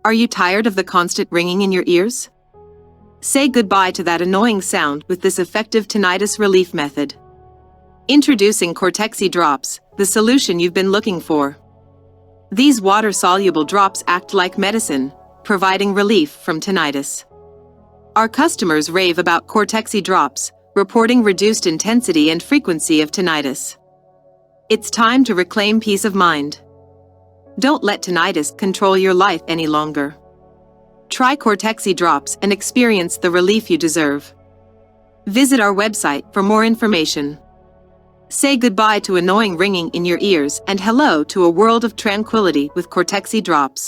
Are you tired of the constant ringing in your ears? Say goodbye to that annoying sound with this effective tinnitus relief method. Introducing Cortexi Drops, the solution you've been looking for. These water-soluble drops act like medicine, providing relief from tinnitus. Our customers rave about Cortexi Drops, reporting reduced intensity and frequency of tinnitus. It's time to reclaim peace of mind. Don't let tinnitus control your life any longer. Try Cortexi Drops and experience the relief you deserve. Visit our website for more information. Say goodbye to annoying ringing in your ears and hello to a world of tranquility with Cortexi Drops.